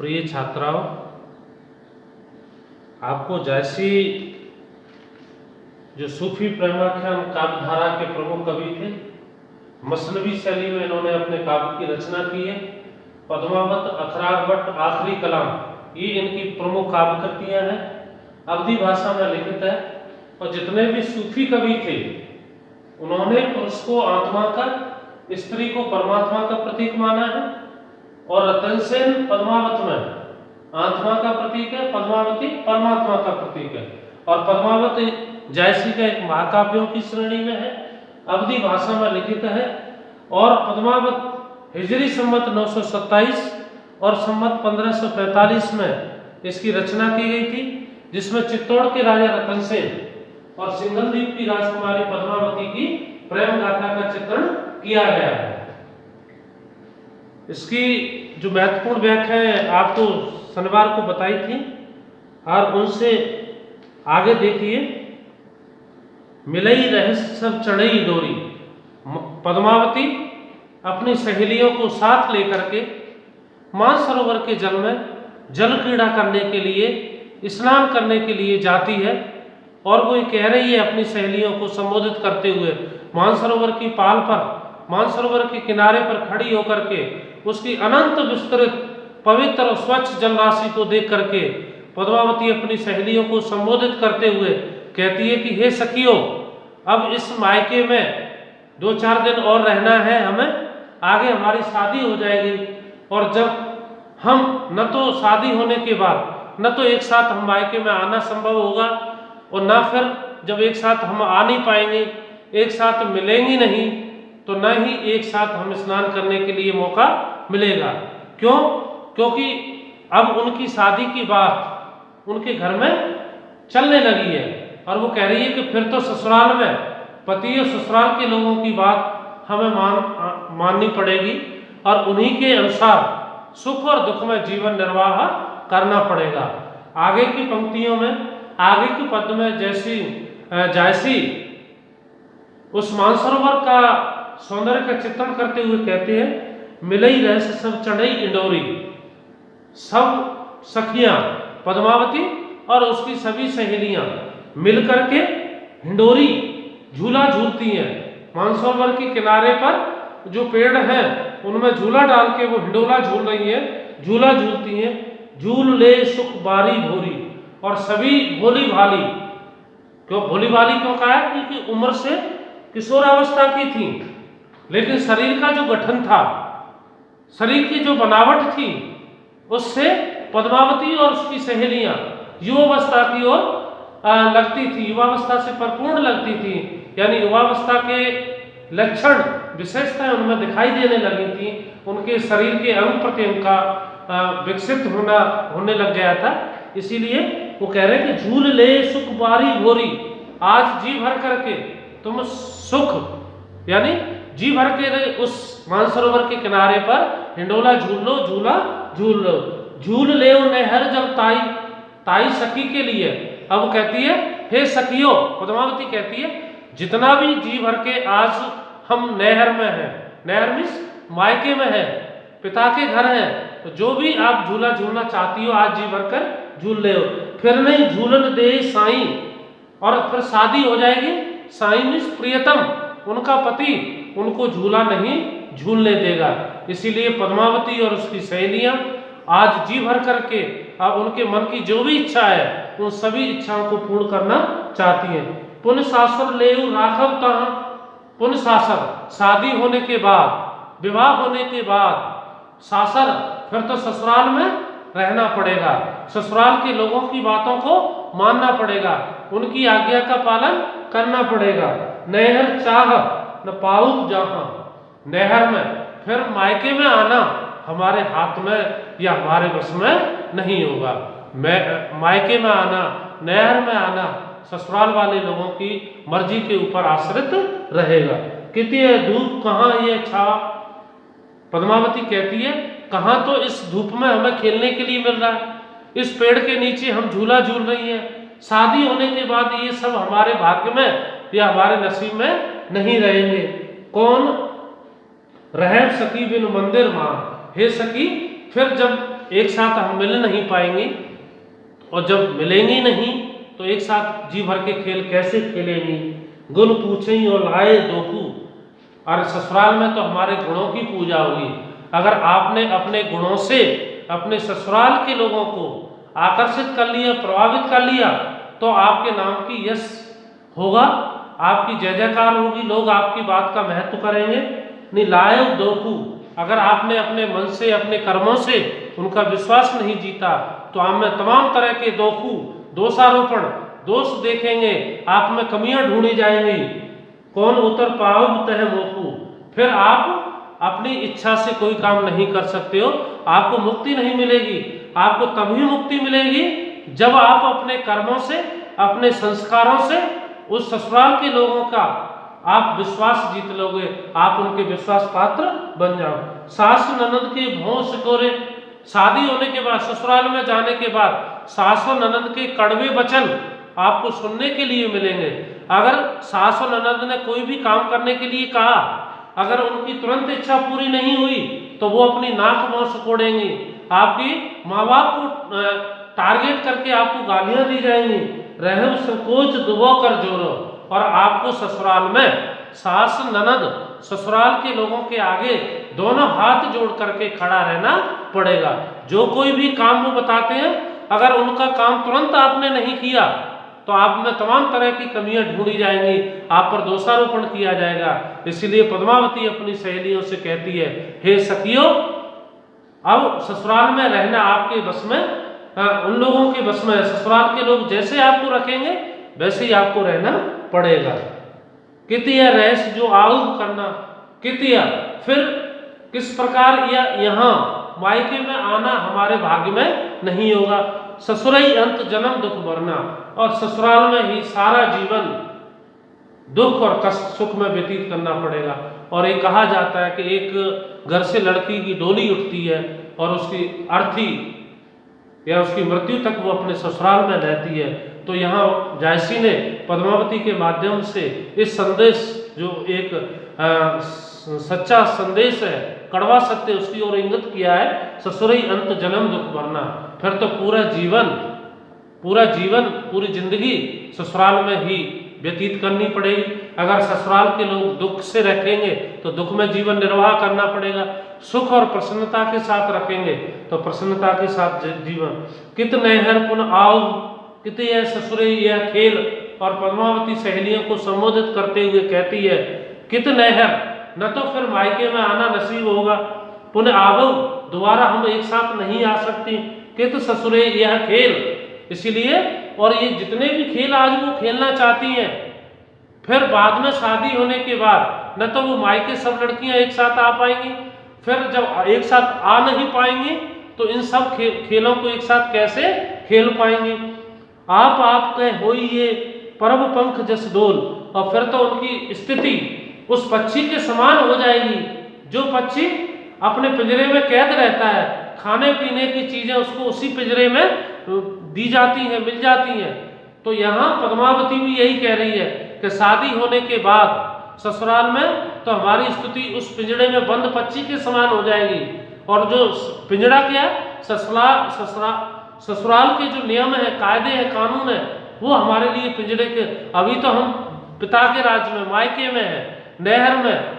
प्रिय छात्राओं, आपको जैसी जो सूफी प्रेमाख्यान काव्यधारा के प्रमुख कवि थे, मसनवी शैली में इन्होंने अपने काव्य की रचना की है। पद्मावत, अखरावट, आखिरी कलाम, ये इनकी प्रमुख काव्य कृतियां हैं, अवधी भाषा में लिखित है। और जितने भी सूफी कवि थे, उन्होंने पुरुष को आत्मा का, स्त्री को परमात्मा का प्रतीक माना है। और रतन सेन पद्मावत में आत्मा का प्रतीक है, पद्मावती परमात्मा का प्रतीक है। और पद्मावत जायसी का एक महाकाव्यों की श्रेणी में है, अवधी भाषा में लिखित है। और पद्मावत हिजरी संवत 927 और संवत 1545 में इसकी रचना की गई थी, जिसमें चित्तौड़ के राजा रतन सेन और सिंघलदीप की राजकुमारी पद्मावती की प्रेम गाथा का चित्रण किया गया है। इसकी जो महत्वपूर्ण व्याख्या है आपको शनिवार को बताई थी, और उनसे आगे देखिए। मिलई रहस्य सब चढ़ई डोरी, पद्मावती अपनी सहेलियों को साथ लेकर के मानसरोवर के जल में जल क्रीड़ा करने के लिए, स्नान करने के लिए जाती है। और वो ये कह रही है अपनी सहेलियों को संबोधित करते हुए, मानसरोवर की पाल पर, मानसरोवर के किनारे पर खड़ी होकर के उसकी अनंत विस्तृत पवित्र और स्वच्छ जल राशि को देख करके पद्मावती अपनी सहेलियों को संबोधित करते हुए कहती है कि हे सखियों, अब इस मायके में 2-4 दिन और रहना है हमें, आगे हमारी शादी हो जाएगी। और जब हम न तो शादी होने के बाद न तो एक साथ हम मायके में आना संभव होगा, और न फिर जब एक साथ हम आ नहीं पाएंगे, एक साथ मिलेंगे नहीं, तो न ही एक साथ हम स्नान करने के लिए मौका मिलेगा। क्यों? क्योंकि अब उनकी शादी की बात उनके घर में चलने लगी है, और वो कह रही है कि फिर तो ससुराल में पति और ससुराल के लोगों की बात हमें माननी पड़ेगी, और उन्हीं के अनुसार सुख और दुख में जीवन निर्वाह करना पड़ेगा। आगे की पंक्तियों में, आगे के पद में जायसी उस मानसरोवर का सौंदर्य का चित्रण करते हुए कहते हैं, मिलई रहस्य सब चढ़ई इंडोरी, सब सखियां पद्मावती और उसकी सभी सहेलियां मिलकर के हिंडोरी झूला झूलती हैं। मानसरोवर के किनारे पर जो पेड़ हैं उनमें झूला डाल के वो हिंडोला झूल रही हैं, झूला झूलती हैं। झूल ले सुख बारी भोरी, और सभी भोली भाली, क्यों भोली भाली क्यों कहा है? क्योंकि उम्र से किशोरावस्था की थी, लेकिन शरीर का जो गठन था, शरीर की जो बनावट थी, उससे पद्मावती और उसकी सहेलियां युवावस्था की ओर लगती थी, युवावस्था से परिपूर्ण लगती थी। यानी युवावस्था के लक्षण, विशेषताएं उनमें दिखाई देने लगी थी। उनके शरीर के अंग प्रत्यंग का विकसित होने लग गया था। इसीलिए वो कह रहे हैं कि झूल ले सुख बारी भोरी, आज जी भर करके तुम सुख, यानी जी भर के उस मानसरोवर के किनारे पर हिंडोला झूल लो, झूला झूल लो। झूल ले नहर जब ताई सखी के लिए। अब कहती है हे सखियों, पद्मावती कहती है जितना भी जी भर के आज हम नहर में हैं, नहर मीन्स मायके में है, पिता के घर है, तो जो भी आप झूला झूलना चाहती हो आज जी भर कर झूल ले हो। फिर नहीं झूलन दे साईं, और फिर शादी हो जाएगी। साईं मीन्स प्रियतम, उनका पति उनको झूला नहीं झूलने देगा। इसीलिए पद्मावती और उसकी सहेलियां आज जी भर करके अब उनके मन की जो भी इच्छा है उन सभी इच्छाओं को पूर्ण करना चाहती हैं। पुण्य सासुर ले राघव तहाँ, पुण्य सासर, शादी होने के बाद, विवाह होने के बाद सासर, फिर तो ससुराल में रहना पड़ेगा, ससुराल के लोगों की बातों को मानना पड़ेगा, उनकी आज्ञा का पालन करना पड़ेगा। नहर चाह न पाऊ जहां, नहर में फिर मायके में आना हमारे हाथ में या हमारे बस में नहीं होगा। मायके में आना, नहर में आना ससुराल वाले लोगों की मर्जी के ऊपर आश्रित रहेगा। कहती है धूप कहाँ ये छा, पद्मावती कहती है कहाँ तो इस धूप में हमें खेलने के लिए मिल रहा है, इस पेड़ के नीचे हम झूला झूल रही हैं। शादी होने के बाद ये सब हमारे भाग्य में या हमारे नसीब में नहीं रहेंगे। कौन रह सकी बिन मंदिर मां, हे सखी फिर जब एक साथ हम मिल नहीं पाएंगे, और जब मिलेंगी नहीं तो एक साथ जी भर के खेल कैसे खेलेंगी। गुण पूछें और लाए दोखू, और ससुराल में तो हमारे गुणों की पूजा होगी। अगर आपने अपने गुणों से अपने ससुराल के लोगों को आकर्षित कर लिया, प्रभावित कर लिया, तो आपके नाम की यश होगा, आपकी जय जयकार होगी, लोग आपकी बात का महत्व करेंगे। नहीं लाए दोखू, अगर आपने अपने मन से अपने कर्मों से उनका विश्वास नहीं जीता तो आप में तमाम तरह के दोखू, दोषारोपण, दोष देखेंगे, आप में कमियां ढूंढी जाएंगी। कौन उतर पाओ तह मोखू, फिर आप अपनी इच्छा से कोई काम नहीं कर सकते हो, आपको मुक्ति नहीं मिलेगी। आपको तभी मुक्ति मिलेगी जब आप अपने कर्मों से, अपने संस्कारों से उस ससुराल के लोगों का आप विश्वास जीत लोगे, आप उनके विश्वास पात्र बन जाओ। सास ननद के भौं सिकोरे, शादी होने के बाद, ससुराल में जाने के बाद सास और ननद के कड़वे वचन आपको सुनने के लिए मिलेंगे। अगर सास और ननद ने कोई भी काम करने के लिए कहा, अगर उनकी तुरंत इच्छा पूरी नहीं हुई तो वो अपनी नाक मुंह सिकोड़ेंगी, आपकी माँ बाप को टारगेट करके आपको गालियां दी जाएंगी। रहे संकोच दुबो कर जोरो, और आपको ससुराल में सास ननद, ससुराल के लोगों के आगे दोनों हाथ जोड़ करके खड़ा रहना पड़ेगा। जो कोई भी काम वो बताते हैं, अगर उनका काम तुरंत आपने नहीं किया तो आप में तमाम तरह की कमियां ढूंढी जाएंगी, आप पर दोषारोपण किया जाएगा। इसीलिए पद्मावती अपनी सहेलियों से कहती है, हे सखियों, अब ससुराल में रहना आपके बस में, उन लोगों के बस में है। ससुराल के लोग जैसे आपको रखेंगे वैसे ही आपको रहना पड़ेगा। कितिया रैस जो आउग करना, कितिया फिर किस प्रकार यहाँ मायके में आना हमारे भाग्य में नहीं होगा। ससुरई अंत जन्म दुख भरना, और ससुराल में ही सारा जीवन दुख और कष्ट सुख में व्यतीत करना पड़ेगा। और ये कहा जाता है कि एक घर से लड़की की डोली उठती है और उसकी अर्थी या उसकी मृत्यु तक वो अपने ससुराल में रहती है। तो यहाँ जायसी ने पद्मावती के माध्यम से इस संदेश, जो एक सच्चा संदेश है, कड़वा सत्य, उसकी ओर इंगित किया है। ससुरई अंत जन्म दुख भरना, फिर तो पूरा जीवन पूरी जिंदगी ससुराल में ही व्यतीत करनी पड़ेगी। अगर ससुराल के लोग दुख से रखेंगे तो दुख में जीवन निर्वाह करना पड़ेगा, सुख और प्रसन्नता के साथ रखेंगे तो प्रसन्नता के साथ जीवन। कित नहर पुन आओ, कित यह ससुरे यह खेल, और पद्मावती सहेलियों को संबोधित करते हुए कहती है, कित नहर, न तो फिर मायके में आना नसीब होगा, पुनः आवो, दोबारा हम एक साथ नहीं आ सकते। कित ससुरे यह खेल, इसीलिए, और ये जितने भी खेल आज वो खेलना चाहती हैं, फिर बाद में शादी होने के बाद न तो वो मायके सब लड़कियां एक साथ आ पाएंगी, फिर जब एक साथ आ नहीं पाएंगी तो इन सब खेलों को एक साथ कैसे खेल पाएंगी। आप कह होई ये परब पंख जस डोल, और फिर तो उनकी स्थिति उस पक्षी के समान हो जाएगी जो पक्षी अपने पिंजरे में कैद रहता है, खाने पीने की चीजें उसको उसी पिंजरे में दी जाती हैं, मिल जाती हैं। तो यहाँ पद्मावती भी यही कह रही है कि शादी होने के बाद ससुराल में तो हमारी स्थिति उस पिंजरे में बंद पक्षी के समान हो जाएगी। और जो पिंजरा क्या है, ससुराल के जो नियम है, कायदे हैं, कानून है, वो हमारे लिए पिंजरे के, अभी तो हम पिता के राज्य में, मायके में है, नहर में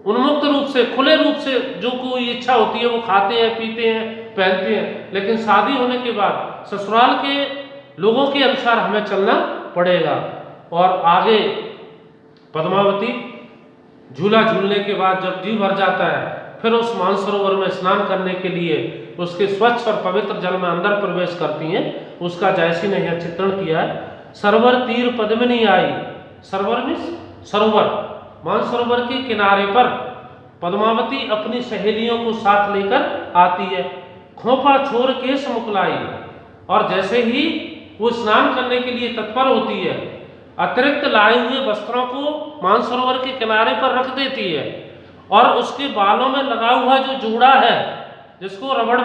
उन्मुक्त रूप से, खुले रूप से जो कोई इच्छा होती है वो खाते हैं, पीते हैं, पहनते हैं। लेकिन शादी होने के बाद ससुराल के लोगों के अनुसार हमें चलना पड़ेगा। और आगे पद्मावती झूला झूलने के बाद जब जी भर जाता है, फिर उस मानसरोवर में स्नान करने के लिए उसके स्वच्छ और पवित्र जल में अंदर प्रवेश करती हैं। उसका जायसी ने यह चित्रण किया है। सरवर तीर पद्मिनी आई, सरवर मीन्स सरोवर, मानसरोवर के किनारे पर पद्मावती अपनी सहेलियों को साथ लेकर आती है। खोपा छोर केस मुकलाई, और जैसे ही वो स्नान करने के लिए तत्पर होती है, अतिरिक्त लाए हुए वस्त्रों को मानसरोवर के किनारे पर रख देती है, और उसके बालों में लगा हुआ जो जूड़ा है, जिसको रबड़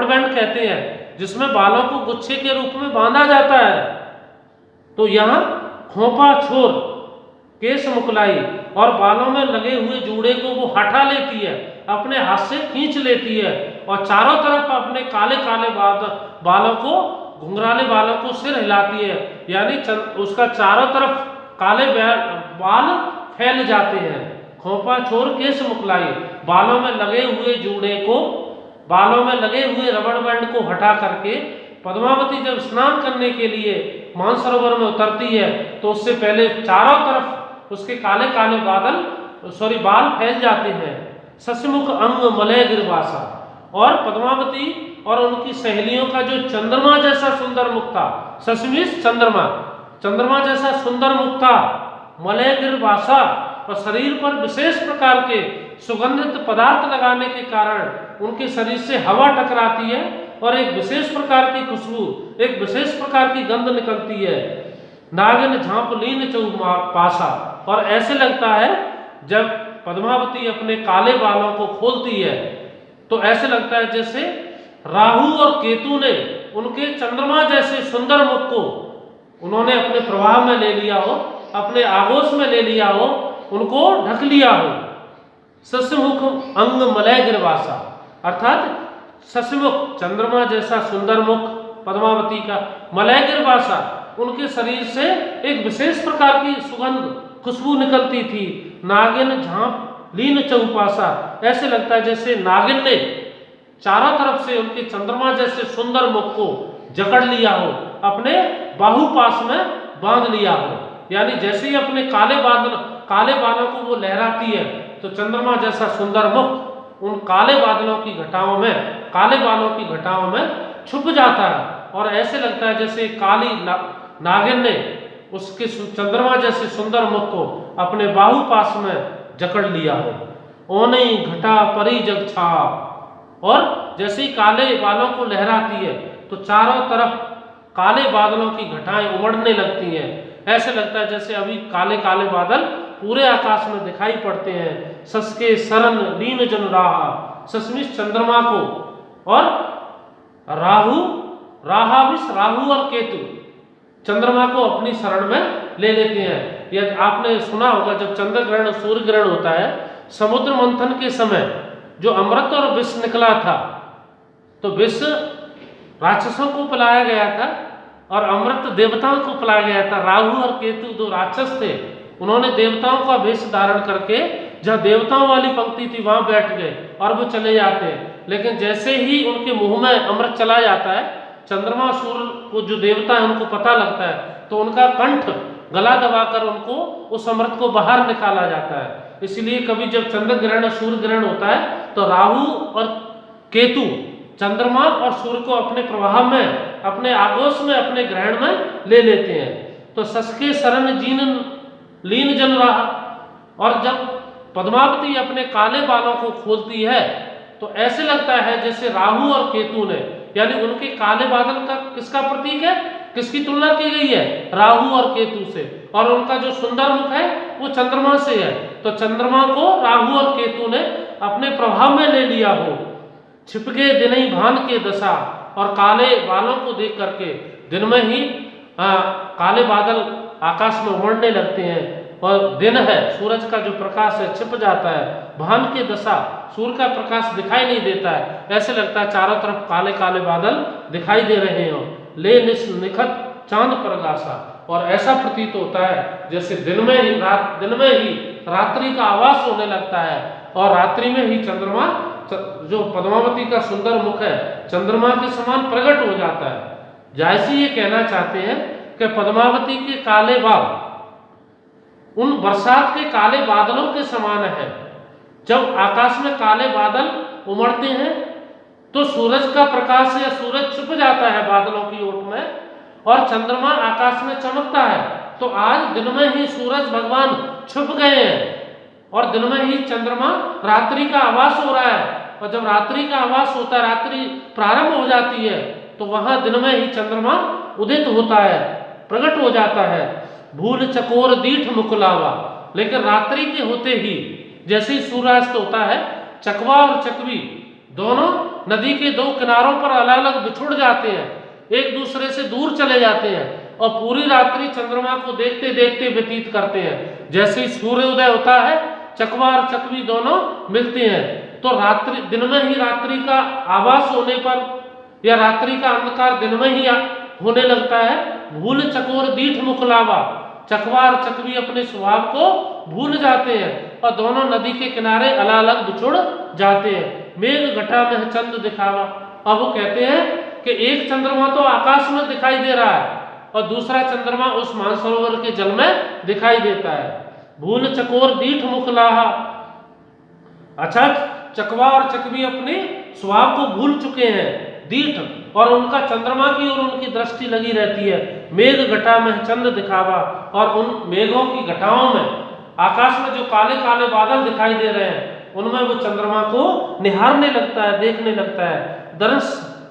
बैंड कहते हैं, जिसमें बालों को गुच्छे के रूप में बांधा जाता है, तो यहाँ खोपा छोर केस मुकलाई, और बालों में लगे हुए जूड़े को वो हटा लेती है, अपने हाथ से खींच लेती है, और चारों तरफ अपने काले काले बालों को, घुंघराले बालों को सिर हिलाती है, यानी उसका चारों तरफ काले बाल फैल जाते हैं। खोपा छोर केस मुकलाई, बालों में लगे हुए जूड़े को, बालों में लगे हुए रबड़ बैंड को हटा करके पद्मावती जब स्नान करने के लिए मानसरोवर में उतरती है तो उससे पहले चारों तरफ उसके काले काले बाल फैल जाते हैं। शशिमुख अंग मलय गिरवासा, और पद्मावती और उनकी सहेलियों का जो चंद्रमा जैसा सुंदर मुख था, शशिमिष चंद्रमा जैसा सुंदर मुख था, मलय गिरवासा, और शरीर पर विशेष प्रकार के सुगंधित पदार्थ लगाने के कारण उनके शरीर से हवा टकराती है और एक विशेष प्रकार की खुशबू, एक विशेष प्रकार की गंध निकलती है। नागिन झांप लीन पासा, और ऐसे लगता है जब पद्मावती अपने काले बालों को खोलती है तो ऐसे लगता है जैसे राहु और केतु ने उनके चंद्रमा जैसे सुंदर मुख को उन्होंने अपने प्रभाव में ले लिया हो, अपने आगोश में ले लिया हो, उनको ढक लिया हो। शशिमुख अंग मलय गिरवासा, अर्थात शशिमुख चंद्रमा जैसा सुंदर मुख पद्मावती का, मलय गिरवासा उनके शरीर से एक विशेष प्रकार की सुगंध खुशबू निकलती थी। नागिन झांप लीन चौपासा, ऐसे लगता है जैसे नागिन ने चारों तरफ से उनके चंद्रमा जैसे सुंदर मुख को जकड़ लिया हो, अपने बाहुपास में बांध लिया हो, यानी जैसे ही अपने काले बालों को वो लहराती है तो चंद्रमा जैसा सुंदर मुख उन काले बालों की घटाओं में छुप जाता है और ऐसे लगता है जैसे काली नागिन ने उसके चंद्रमा जैसे सुंदर मुख को अपने बाहुपास में जकड़ लिया हो। ओने घटा परी जग छाप, और जैसे ही काले बालों को लहराती है तो चारों तरफ काले बादलों की घटाएं उमड़ने लगती हैं। ऐसे लगता है जैसे अभी काले काले बादल पूरे आकाश में दिखाई पड़ते हैं। ससके शरण लीन जन राहा, शशमिष चंद्रमा को, और राहु और केतु चंद्रमा को अपनी शरण में ले लेते हैं। यह आपने सुना होगा जब चंद्र ग्रहण सूर्य ग्रहण होता है, समुद्र मंथन के समय जो अमृत और विष निकला था तो विष राक्षसों को पिलाया गया था और अमृत देवताओं को पिलाया गया था। राहु और केतु दो राक्षस थे, उन्होंने देवताओं का वेश धारण करके जहाँ देवताओं वाली पंक्ति थी वहां बैठ गए और वो चले जाते हैं। लेकिन जैसे ही उनके मुंह में अमृत चला जाता है, चंद्रमा सूर्य को जो देवता है उनको पता लगता है तो उनका कंठ गला दबाकर उनको उस अमृत को बाहर निकाला जाता है। इसलिए कभी जब चंद्र ग्रहण सूर्य ग्रहण होता है तो राहु और केतु चंद्रमा और सूर्य को अपने प्रभाव में, अपने आगोश में, अपने ग्रहण में ले लेते हैं। तो ससके शरण लीन जन रहा, और जब पद्मावती अपने काले बालों को खोलती है तो ऐसे लगता है जैसे राहु और केतु ने, यानी उनके काले बादल का किसका प्रतीक है, किसकी तुलना की गई है, राहु और केतु से, और उनका जो सुंदर मुख है वो चंद्रमा से है। तो चंद्रमा को राहु और केतु ने अपने प्रभाव में ले लिया हो। छिपके दिन ही भान के दशा, और काले बालों को देख करके दिन में ही काले बादल आकाश में उमड़ने लगते हैं और दिन है, सूरज का जो प्रकाश है छिप जाता है। भान के दशा, सूर्य का प्रकाश दिखाई नहीं देता है, ऐसे लगता है चारों तरफ काले काले बादल दिखाई दे रहे हो। ले निखत चांद प्रकाशा, और ऐसा प्रतीत होता है जैसे दिन में ही रात्रि का आवास होने लगता है और रात्रि में ही चंद्रमा, जो पद्मावती का सुंदर मुख है, चंद्रमा के समान प्रकट हो जाता है। जायसी ये कहना चाहते हैं कि पद्मावती के काले बाल उन बरसात के काले बादलों के समान है। जब आकाश में काले बादल उमड़ते हैं तो सूरज का प्रकाश या सूरज छुप जाता है बादलों की ओट में और चंद्रमा आकाश में चमकता है। तो आज दिन में ही सूरज भगवान छुप गए हैं और दिन में ही चंद्रमा, रात्रि का आवास हो रहा है, और जब रात्रि का आवास होता है, रात्रि प्रारंभ हो जाती है तो वहां दिन में ही चंद्रमा उदित होता है, प्रकट हो जाता है। भूल चकोर दीठ मुकुलावा, लेकिन रात्रि के होते ही जैसे ही सूर्यास्त होता है, चकवा और चकवी दोनों नदी के दो किनारों पर अलग अलग बिछुड़ जाते हैं, एक दूसरे से दूर चले जाते हैं और पूरी रात्रि चंद्रमा को देखते देखते व्यतीत करते हैं। जैसे ही सूर्योदय होता है, चकवा और चकवी दोनों मिलते हैं तो रात्रि दिन में ही रात्रि का आभास होने पर या रात्रि का अंधकार दिन में ही होने लगता है। भूल चकोर दीठ मुखलावा, चकवा और चकवी अपने स्वभाव को भूल जाते हैं और दोनों नदी के किनारे अलग अलग बिछुड़ जाते हैं। मेघ घटा में चंद दिखावा, अब वो कहते हैं कि एक चंद्रमा तो आकाश में दिखाई दे रहा है और दूसरा चंद्रमा उस मानसरोवर के जल में दिखाई देता है। भूल चकोर दीठ मुखलाहा, अच्छा चकवा और चकवी अपने स्वभाव को भूल चुके हैं, दीठ, और उनका चंद्रमा की ओर उनकी दृष्टि लगी रहती है। मेघ घटा में चंद दिखावा, और उन मेघों की घटाओं में आकाश में जो काले काले बादल दिखाई दे रहे हैं उनमें वो चंद्रमा को निहारने लगता है, देखने लगता है। दरस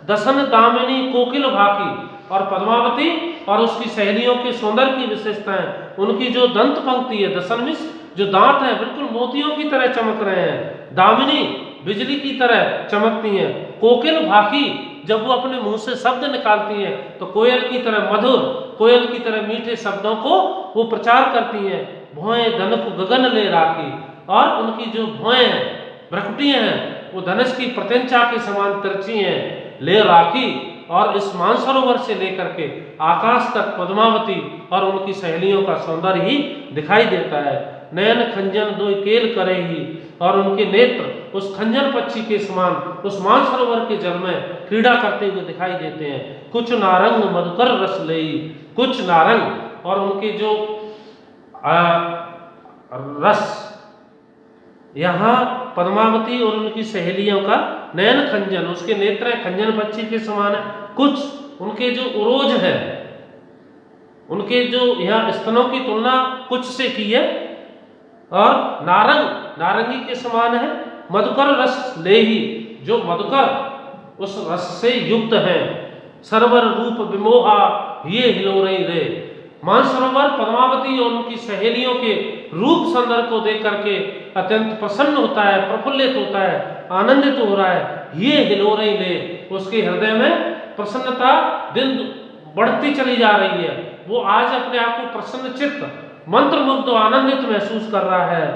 दसन दामिनी कोकिल भाकी, और पद्मावती और उसकी सहेलियों के सौंदर्य की विशेषताएं, उनकी जो दंत पंक्ति है, दसन मिस जो दांत हैं बिल्कुल मोतियों की तरह चमक रहे हैं। दामिनी बिजली की तरह चमकती हैं। कोकिल भाकी, जब वो अपने मुंह से शब्द निकालती हैं तो कोयल की तरह मधुर, कोयल की तरह मीठे शब्दों को वो प्रचार करती हैं। भौएं धनुक गगन ले राखी, और उनकी जो भौएं हैं, भ्रकुटियां हैं, वो धनुष की प्रत्यंचा के समान तिरछी हैं, ले राखी। और इस मानसरोवर से लेकर के आकाश तक पद्मावती और उनकी सहेलियों का सौंदर्य ही दिखाई देता है। नयन खंजन दो केल करे ही, और उनके नेत्र उस खंजन पक्षी के समान उस मानसरोवर के जल में क्रीड़ा करते हुए दिखाई देते हैं। कुछ नारंग मधुकर रस लेई, कुछ नारंग, और उनके जो रस, यहाँ पद्मावती और उनकी सहेलियों का नयन खंजन, उसके नेत्र खंजन पक्षी के समान है। कुछ उनके जो उरोज है, उनके जो यहाँ स्तनों की तुलना कुछ से की है, और नारंग नारंगी के समान है। मधुकर रस लेही, जो मधुकर उस रस से युक्त है। सरवर रूप विमोहा ये हिलोरई रे, मानसरोवर पद्मावती और उनकी सहेलियों के रूप सौंदर्य को देख करके अत्यंत प्रसन्न होता है, प्रफुल्लित होता है, आनंदित हो रहा है। ये हिलोरई ले, उसके हृदय में प्रसन्नता दिन बढ़ती चली जा रही है। वो आज अपने आप को प्रसन्न चित्त, मंत्रमुग्ध आनंदित महसूस कर रहा है।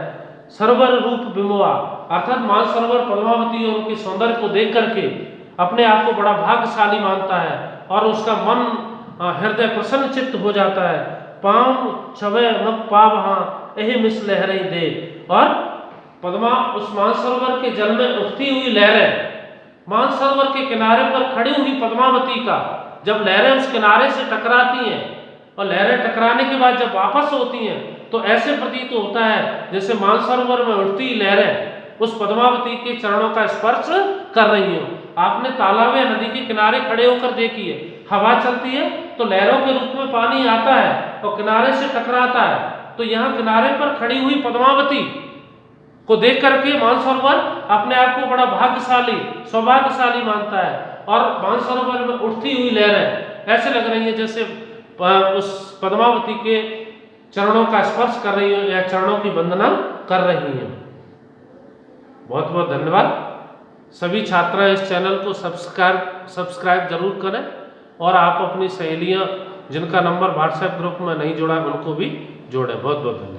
सरवर रूप विमोहा, अर्थात मानसरोवर पद्मावती और उनके सौंदर्य को देख करके अपने आप को बड़ा भाग्यशाली मानता है और उसका मन हृदय प्रसन्न चित्त हो जाता है। पाम छवे मक पावहा यही मिस लहरें दे, और पद्मा उस मानसरोवर के जल में उठती हुई लहरें, मानसरोवर के किनारे पर खड़ी हुई पद्मावती का जब लहरें उस किनारे से टकराती हैं और लहरें टकराने के बाद जब वापस होती हैं तो ऐसे प्रतीत होता है जैसे मानसरोवर में उठती लहरें उस पद्मावती के चरणों का स्पर्श कर रही हो। आपने तालाब या नदी के किनारे खड़े होकर देखिए, हवा चलती है तो लहरों के रूप में पानी आता है और किनारे से टकराता है। तो यहाँ किनारे पर खड़ी हुई पद्मावती को देख करके मानसरोवर अपने आप को बड़ा भाग्यशाली, सौभाग्यशाली मानता है, और मानसरोवर में उठती हुई लहरें ऐसे लग रही है जैसे उस पद्मावती के चरणों का स्पर्श कर रही हो या चरणों की वंदना कर रही है। बहुत बहुत धन्यवाद। सभी छात्रा इस चैनल को सब्सक्राइब जरूर करें, और आप अपनी सहेलियां जिनका नंबर व्हाट्सएप ग्रुप में नहीं जुड़ा उनको भी जोड़ें। बहुत बहुत धन्यवाद।